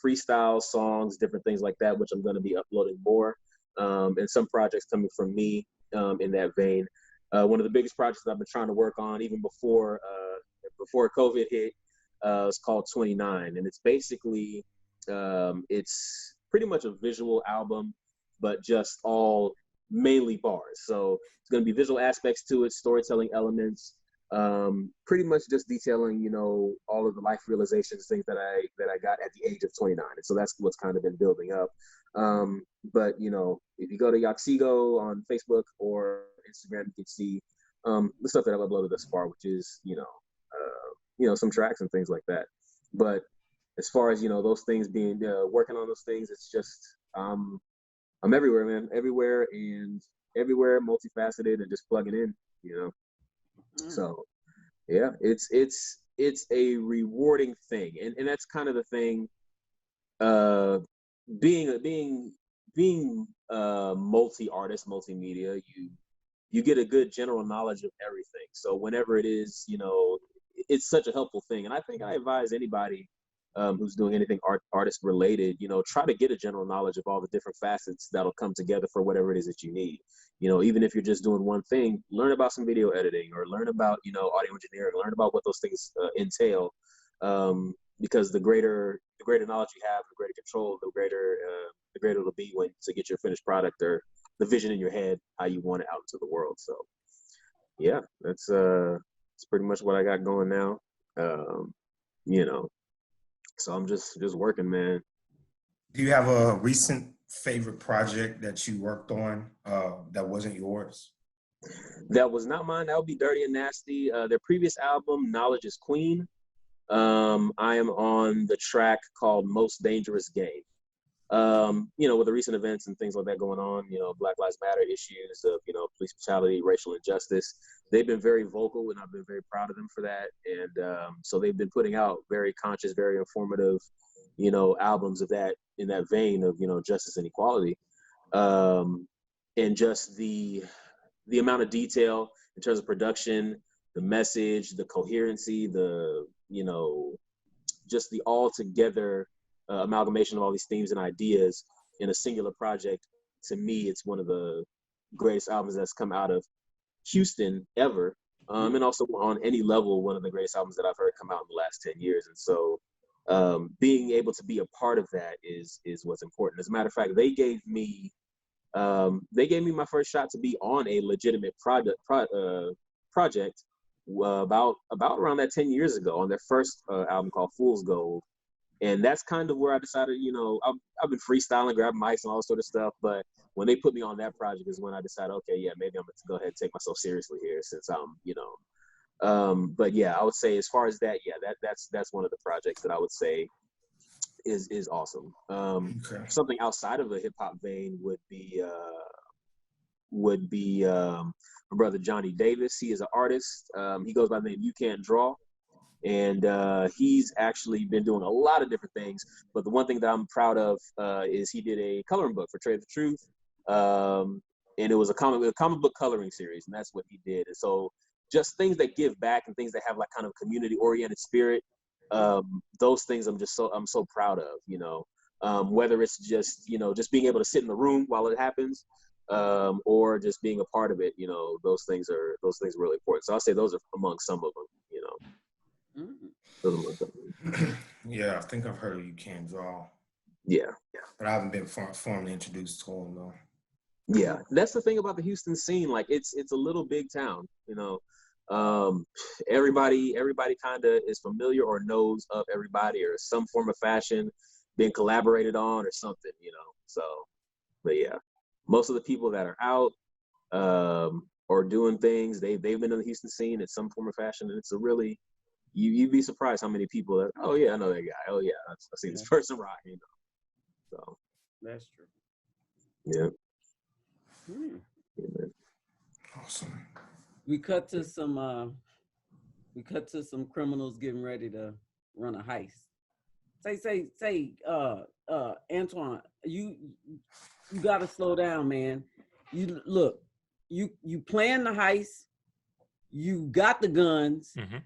freestyle songs, different things like that, which I'm going to be uploading more, and some projects coming from me in that vein. One of the biggest projects that I've been trying to work on, even before COVID hit, is called 29, and it's basically it's pretty much a visual album, but just all mainly bars. So it's going to be visual aspects to it, storytelling elements. pretty much just detailing, you know, all of the life realizations, things that I got at the age of 29. And so that's what's kind of been building up. But, you know, if you go to Yakseego on Facebook or Instagram, you can see the stuff that I've uploaded thus far, which is, you know, some tracks and things like that. But as far as, you know, those things being, working on those things, it's just, I'm everywhere, man, everywhere, multifaceted, and just plugging in, you know. So yeah, it's a rewarding thing, and that's kind of the thing. Being multi-artist, multimedia, you get a good general knowledge of everything. So whenever it is, you know, it's such a helpful thing. And I think I advise anybody who's doing anything artist related, you know, try to get a general knowledge of all the different facets that'll come together for whatever it is that you need. You know, even if you're just doing one thing, learn about some video editing, or learn about, you know, audio engineering, learn about what those things entail. Because the greater knowledge you have, the greater control, the greater it'll be when to get your finished product, or the vision in your head, how you want it out into the world. So yeah, that's pretty much what I got going now. You know, so I'm just working, man. Do you have a recent favorite project that you worked on that wasn't yours? That was not mine. That would be Dirty and Nasty. Their previous album, Knowledge is Queen. I am on the track called Most Dangerous Game. You know, with the recent events and things like that going on, you know, Black Lives Matter issues of, you know, police brutality, racial injustice, they've been very vocal, and I've been very proud of them for that. And so they've been putting out very conscious, very informative, you know, albums of that, in that vein of, you know, justice and equality. And just the amount of detail in terms of production, the message, the coherency, the, you know, just the all together amalgamation of all these themes and ideas in a singular project. To me, it's one of the greatest albums that's come out of Houston ever. And also on any level, one of the greatest albums that I've heard come out in the last 10 years. And so being able to be a part of that is what's important. As a matter of fact, they gave me my first shot to be on a legitimate project about around that 10 years ago, on their first album called Fool's Gold. And that's kind of where I decided, you know, I've been freestyling, grabbing mics and all sort of stuff. But when they put me on that project is when I decided, okay, yeah, maybe I'm going to go ahead and take myself seriously here, since I'm, you know. But yeah, I would say as far as that, yeah, that's one of the projects that I would say is awesome. Okay. Something outside of the hip hop vein would be my brother Johnny Davis. He is an artist. He goes by the name You Can't Draw. And he's actually been doing a lot of different things. But the one thing that I'm proud of is he did a coloring book for Trade the Truth. And it was a comic book coloring series, and that's what he did. And so just things that give back and things that have like kind of community-oriented spirit, those things I'm so proud of, you know. Whether it's just, you know, just being able to sit in the room while it happens, or just being a part of it, you know, those things are really important. So I'll say those are among some of them, you know. Yeah, I think I've heard of You Can't Draw. Yeah. But I haven't been formally introduced to him, though. Yeah, that's the thing about the Houston scene. Like, it's a little big town, you know. Everybody kind of is familiar or knows of everybody, or some form of fashion being collaborated on or something, you know. So, but yeah, most of the people that are out or doing things, they've been in the Houston scene in some form of fashion, and it's a really, you'd be surprised how many people that, oh yeah, I know that guy. Oh yeah, I see this person rock, you know. So that's true. Yeah. Yeah. Awesome. We cut to some criminals getting ready to run a heist. Say, Antoine, you gotta slow down, man. You look, you plan the heist. You got the guns. Mm-hmm.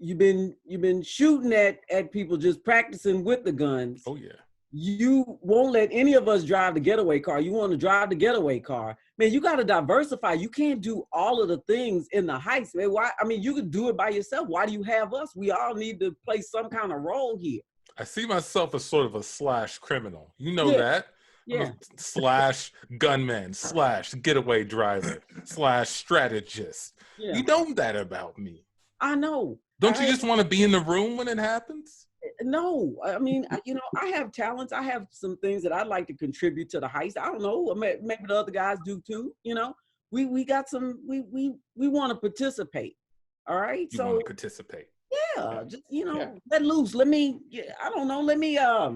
You've been shooting at people, just practicing with the guns. Oh yeah. You won't let any of us drive the getaway car. You want to drive the getaway car. Man, you got to diversify. You can't do all of the things in the heist, man. Why? I mean, you could do it by yourself. Why do you have us? We all need to play some kind of role here. I see myself as sort of a slash criminal. You know that. Yeah. Slash gunman, slash getaway driver, slash strategist. Yeah. You know that about me. I know. Don't you just want to be in the room when it happens? No, I mean, you know, I have talents. I have some things that I'd like to contribute to the heist. I don't know. Maybe the other guys do too. You know, we got some. We want to participate. All right. You want to participate? Yeah. Just let loose. Let me. I don't know. Let me. I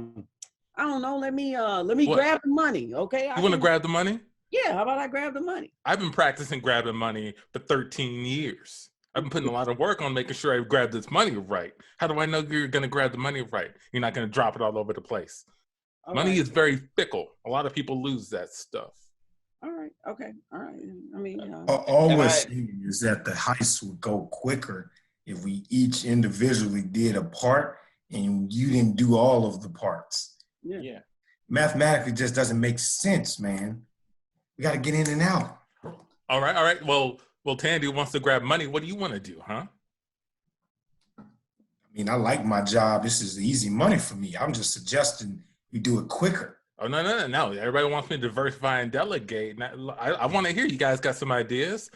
don't know. Let me. Let me grab the money. Okay. You want to grab the money? Yeah. How about I grab the money? I've been practicing grabbing money for 13 years. I've been putting a lot of work on making sure I grab this money right. How do I know you're going to grab the money right? You're not going to drop it all over the place. Money is very fickle. A lot of people lose that stuff. All right. Okay. All right. I mean, all we're saying is that the heist would go quicker if we each individually did a part and you didn't do all of the parts. Yeah. Mathematically, it just doesn't make sense, man. We got to get in and out. All right. Well, Tandy wants to grab money. What do you want to do, huh? I mean, I like my job. This is easy money for me. I'm just suggesting we do it quicker. Oh, no. Everybody wants me to diversify and delegate. I want to hear you guys got some ideas.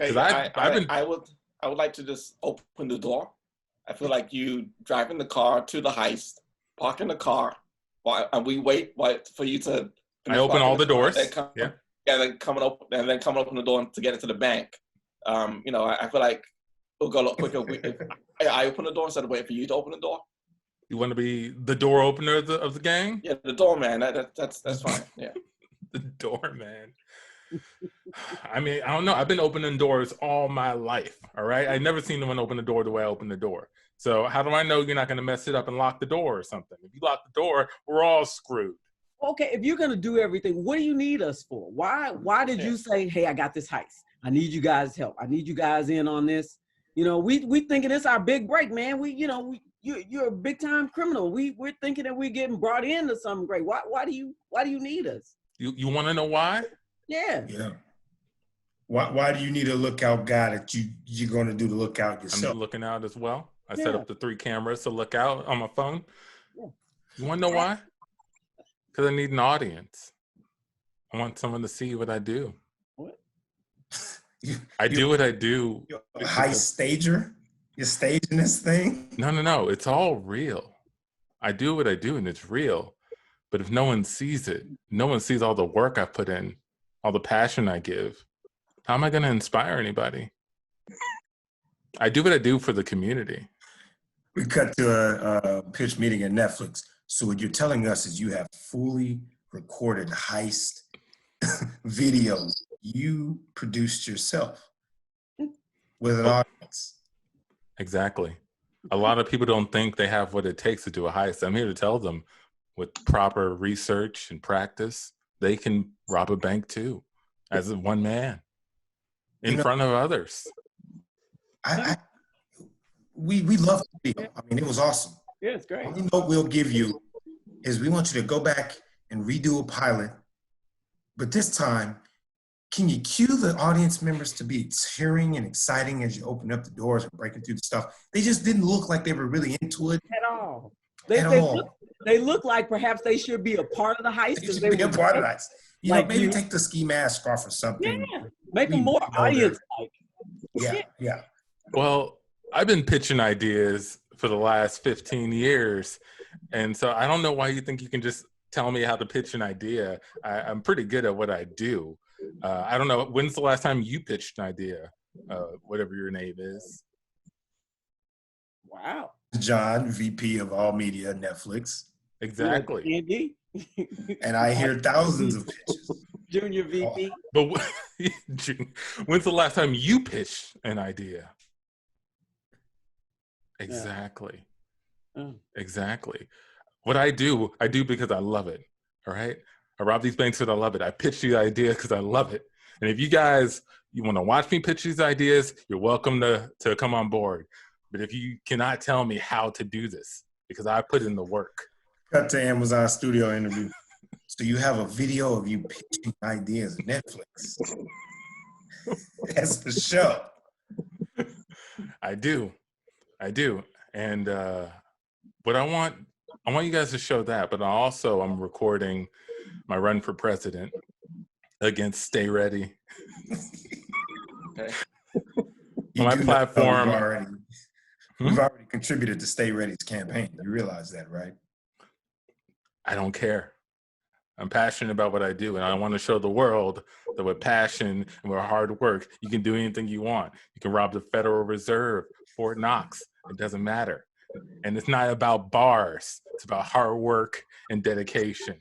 Okay, I would like to just open the door. I feel like you driving the car to the heist, parking the car, and we wait for you to. I open all the doors. Then coming open the door to get into the bank. I feel like it'll go a lot quicker if I open the door instead of waiting for you to open the door. You want to be the door opener of the gang? Yeah, the doorman. That's fine. Yeah. The doorman. I mean, I don't know. I've been opening doors all my life. All right. I never seen anyone open the door the way I open the door. So how do I know you're not going to mess it up and lock the door or something? If you lock the door, we're all screwed. Okay, if you're gonna do everything, what do you need us for? Why did you say, hey, I got this heist? I need you guys' help. I need you guys in on this. You know, we thinking it's our big break, man. You're a big time criminal. We're thinking that we're getting brought into something great. Why do you need us? You want to know why? Yeah. Yeah. Why do you need a lookout guy that you're going to do the lookout yourself? I'm looking out as well. I set up the 3 cameras to look out on my phone. Yeah. You want to know why? Because I need an audience. I want someone to see what I do. What? I do what I do. You're a heist stager? You're staging this thing? No. It's all real. I do what I do and it's real. But if no one sees it, no one sees all the work I put in, all the passion I give, how am I going to inspire anybody? I do what I do for the community. We cut to a pitch meeting at Netflix. So what you're telling us is you have fully recorded heist videos you produced yourself with an audience. Exactly. A lot of people don't think they have what it takes to do a heist. I'm here to tell them with proper research and practice, they can rob a bank too, as one man in front of others. We love the video. I mean, it was awesome. Yeah, it's great. Only note we'll give you is we want you to go back and redo a pilot, but this time, can you cue the audience members to be cheering and exciting as you open up the doors and breaking through the stuff? They just didn't look like they were really into it at all. They look like perhaps they should be a part of the heist. They should be a part of the heist. You know, maybe take the ski mask off or something. Yeah, make them more audience-like. Yeah. Well, I've been pitching ideas for the last 15 years. And so I don't know why you think you can just tell me how to pitch an idea. I'm pretty good at what I do. I don't know. When's the last time you pitched an idea? Whatever your name is. Wow. John, VP of All Media, Netflix. Exactly. Andy. And I hear thousands of pitches. Junior VP. But when's the last time you pitched an idea? Exactly. Exactly. What I do because I love it. All right. I rob these banks because I love it. I pitch the idea because I love it. And if you want to watch me pitch these ideas, you're welcome to come on board. But if you cannot tell me how to do this, because I put in the work. Cut to Amazon Studio interview. So you have a video of you pitching ideas at Netflix. That's the show. I do. And what I want I want you guys to show that, but also I'm recording my run for president against Stay Ready. Okay. On my platform. We've already contributed to Stay Ready's campaign. You realize that, right? I don't care. I'm passionate about what I do, and I want to show the world that with passion and with hard work, you can do anything you want. You can rob the Federal Reserve, Fort Knox. It doesn't matter. And it's not about bars. It's about hard work and dedication.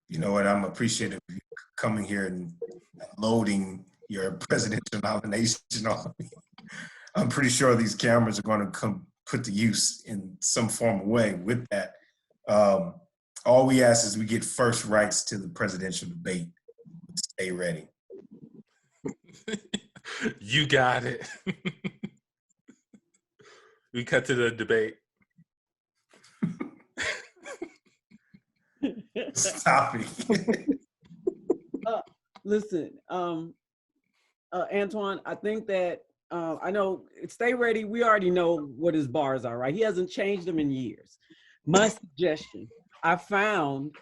You know what? I'm appreciative of you coming here and loading your presidential nomination on me. I'm pretty sure these cameras are going to come put to use in some form of way with that. All we ask is we get first rights to the presidential debate. Stay ready. You got it. We cut to the debate. Stop it. Listen, Antoine, I think that I know Stay Ready, we already know what his bars are, right? He hasn't changed them in years. My suggestion, I found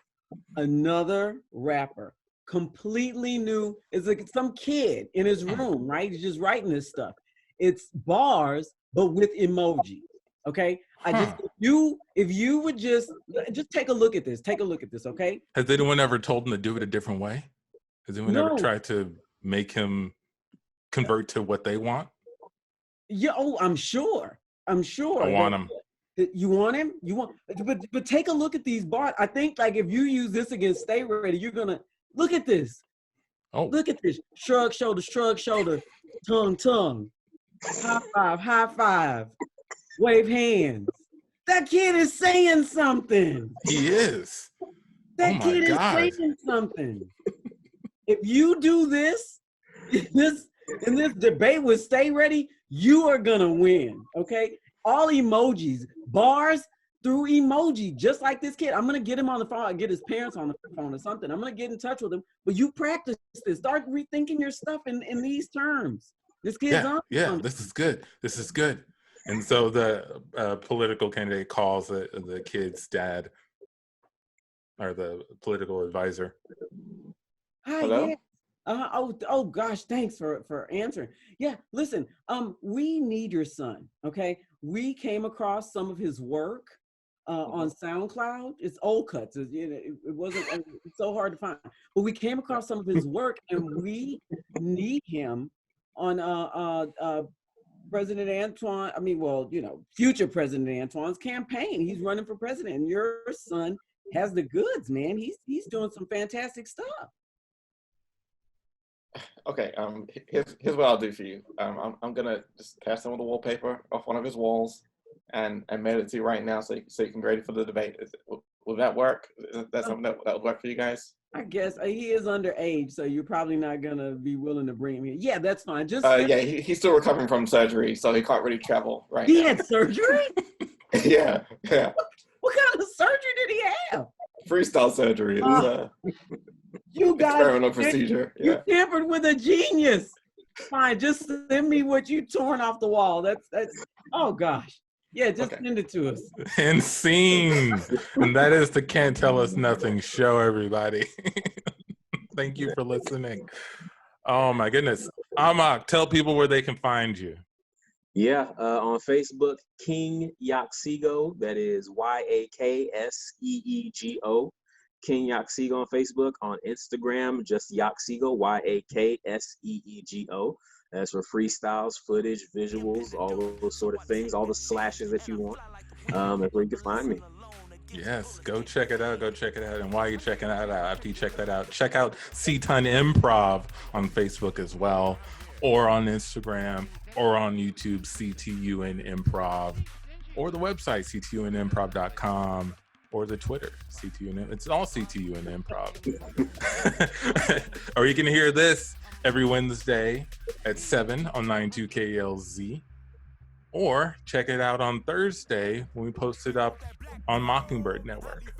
another rapper, completely new. It's like some kid in his room, right? He's just writing this stuff. It's bars, but with emojis. Okay. I just if you would just take a look at this. Take a look at this, okay? Has anyone ever told him to do it a different way? Has anyone ever tried to make him convert to what they want? Yeah, oh, I'm sure. I want him. You want him? You want, but take a look at these bars. I think like if you use this against Stay Ready, you're gonna look at this. Oh, look at this. Shrug shoulder, tongue. High five. Wave hands. That kid is saying something. He is. That kid is saying something. If you do this in this debate with Stay Ready, you are gonna win. Okay? All emojis, bars through emoji, just like this kid. I'm gonna get him on the phone, get his parents on the phone or something. I'm gonna get in touch with him. But you practice this. Start rethinking your stuff in these terms. This kid's on. Yeah, this is good. This is good. And so the political candidate calls the kid's dad or the political advisor. Hi, hello? yeah. Oh gosh, thanks for answering. Yeah, listen, we need your son, okay? We came across some of his work on SoundCloud. It's old cuts. It wasn't it's so hard to find. But we came across some of his work, and we need him on President Antoine. I mean, well, future President Antoine's campaign. He's running for president, and your son has the goods, man. He's doing some fantastic stuff. Okay, here's what I'll do for you. I'm gonna just pass some of the wallpaper off one of his walls and mail it to you right now so you can grade it for the debate. Will that work? Is that something that would work for you guys? I guess he is underage, so you're probably not gonna be willing to bring him here. Yeah, that's fine. Just yeah, he's still recovering from surgery, so he can't really travel right now. He had surgery? Yeah. What kind of surgery did he have? Freestyle surgery. You guys, experimental procedure. You tampered with a genius. Fine, just send me what you torn off the wall. That's oh gosh. Yeah, just send it to us. And scene. And that is the Can't Tell Us Nothing show, everybody. Thank you for listening. Oh my goodness. Amahk, tell people where they can find you. Yeah, on Facebook, King Yakseego. That is YAKSEEGO. King Yakseego on Facebook. On Instagram, just Yakseego, YAKSEEGO. That's for freestyles, footage, visuals, all those sort of things, all the slashes that you want. That's where you can find me. Yes, go check it out. Go check it out. And while you're checking that out, after you check that out, check out CTUNImprov on Facebook as well, or on Instagram, or on YouTube, CTUNImprov, or the website, CTUNimprov.com, or the Twitter, CTUN. It's all CTUNimprov. Or you can hear this every Wednesday at 7 on 92 KLZ. Or check it out on Thursday when we post it up on Mockingbird Network.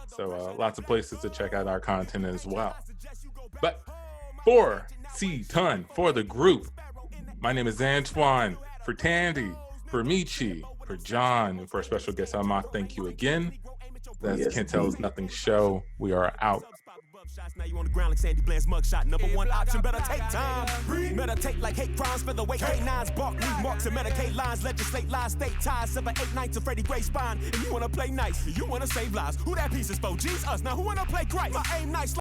So lots of places to check out our content as well. But for CTUN, for the group, my name is Antoine. For Tandy, for Michi, for for John, and for our special guest Amahk, thank you again. That's Yes, Can't Tell Us Nothing show. We are out. Now you on the ground like Sandy Bland's mugshot. Number one option, better take time. Meditate like hate crimes, featherweight K9s, bark, leave marks and Medicaid lines, legislate lies, state ties, 7, 8 nights of Freddie Gray spine. And you wanna play nice, you wanna save lives. Who that piece is for? G's us. Now who wanna play great? I aim nice.